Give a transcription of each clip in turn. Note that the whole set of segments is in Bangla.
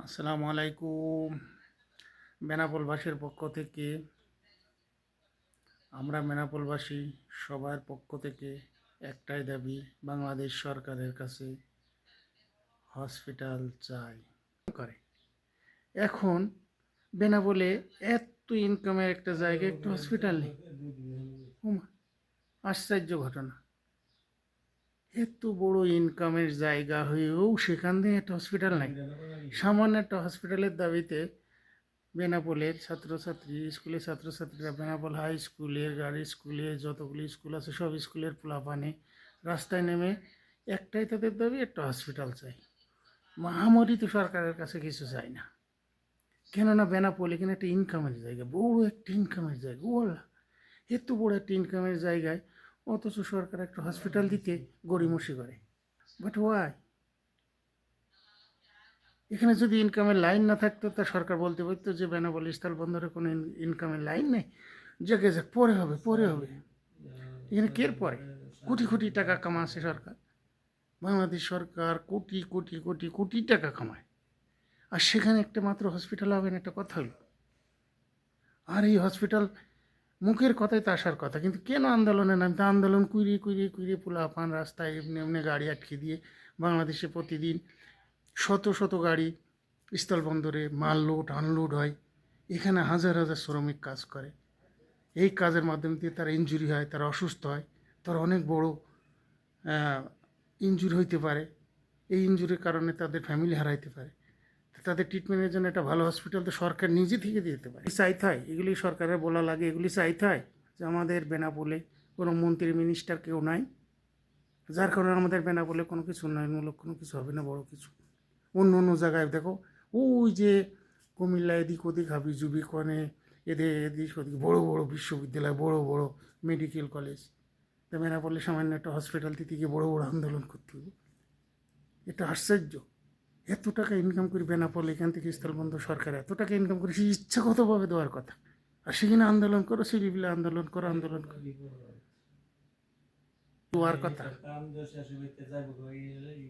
আসসালামু আলাইকুম। বেনাপোলবাসীর পক্ষ থেকে আমরা বেনাপোলবাসী সবার পক্ষ থেকে একটাই দাবি, বাংলাদেশ সরকারের কাছে হসপিটাল চাই করে। এখন বেনাপোলে এত ইনকামের একটা জায়গায় একটা হসপিটাল নেই। ওমা, আশ্চর্য ঘটনা। এত বড় ইনকামের জায়গা হয়েও সেখান থেকে একটা হসপিটাল নাই। সামান্য একটা হসপিটালের দাবিতে বেনাপোলের ছাত্রছাত্রী, স্কুলের ছাত্রছাত্রীরা বেনাপোল হাই স্কুলের, গাড়ি স্কুলে যতগুলি স্কুল আছে সব স্কুলের পোলাপানে রাস্তায় নেমে একটাই তাদের দাবি, একটা হসপিটাল চাই। মহামারী তো সরকারের কাছে কিছু চাই না, কেননা বেনাপোল এখানে একটা ইনকামের জায়গা, বড় একটা ইনকামের জায়গা। ওলা এত বড় একটা ইনকামের জায়গায় অথচ সরকার একটা হসপিটাল দিতে গড়িমসি করে। But why? এখানে যদি ইনকামের লাইন না থাকতো তা সরকার বলতে পারতো যে বেনাপোল স্থলবন্দরে কোনো ইনকামের লাইন নেই, যাকে যাক পরে হবে পরে হবে। এখানে কের পরে? কোটি কোটি টাকা কামাচ্ছে সরকার। বাংলাদেশ সরকার কোটি কোটি কোটি কোটি টাকা কামায়, আর সেখানে একটা মাত্র হসপিটাল হবে না, একটা কথা হলো। আর এই হসপিটাল মুখের কথাই তো আসার কথা, কিন্তু কেন আন্দোলনে নামতে? আন্দোলন কুইরিয়ে কুইরিয়ে কুইরিয়ে পোলাপান রাস্তায় এমনি এমনি গাড়ি আটকে দিয়ে বাংলাদেশে প্রতিদিন শত শত গাড়ি স্থলবন্দরে মাল লোড আনলোড হয়। এখানে হাজার হাজার শ্রমিক কাজ করে। এই কাজের মাধ্যমে দিয়ে তারা ইনজুরি হয়, তারা অসুস্থ হয়, তারা অনেক বড় ইনজুরি হইতে পারে। এই ইনজুরির কারণে তাদের ফ্যামিলি হারাইতে পারে। তাদের ট্রিটমেন্টের জন্য একটা ভালো হসপিটাল তো সরকার নিজে থেকে দিতে পারে। চাইতে হয় এগুলি সরকারের বলা লাগে, এগুলি চাইতে হয় যে আমাদের বেনাপোলে কোনো মন্ত্রী মিনিস্টার কেউ নাই, যার কারণে আমাদের বেনাপোলে কোনো কিছু উন্নয়নমূলক কোনো কিছু হবে না। বড় কিছু অন্য অন্য জায়গায় দেখো, ওই যে কুমিল্লা এদিক ওদিক হাবি জুবি কনে এদিক ওদিক বড় বড় বিশ্ববিদ্যালয়, বড় বড় মেডিকেল কলেজ। তা বেনাপোলে সামান্য একটা হসপিটাল দিতে গিয়ে বড় বড় আন্দোলন করতে হবে। এটা আশ্চর্য। এত টাকা ইনকাম করি বেনাপোল, এখান থেকে স্থলবন্দর সরকার এত টাকা ইনকাম করে, সে ইচ্ছাগতভাবে দেওয়ার কথা। আর সেখানে আন্দোলন করো, সিরিবিলে আন্দোলন করো, আন্দোলন করো দেওয়ার কথা।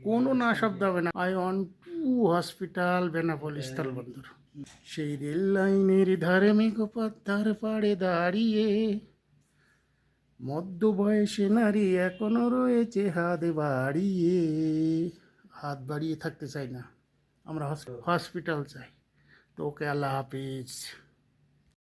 কোনো না শব্দ হবে না। I want to hospital Benapole স্থলবন্দর। সেই রেল লাইনের ধারে মেঘপাতার পাড়ে দাঁড়িয়ে মধ্য বয়সে নারী এখনো রয়েছে হাত বাড়িয়ে। হাত বাড়িয়ে থাকতে চাই না আমরা, হসপিটাল চাই। তো ওকে, আল্লাহ হাফিজ।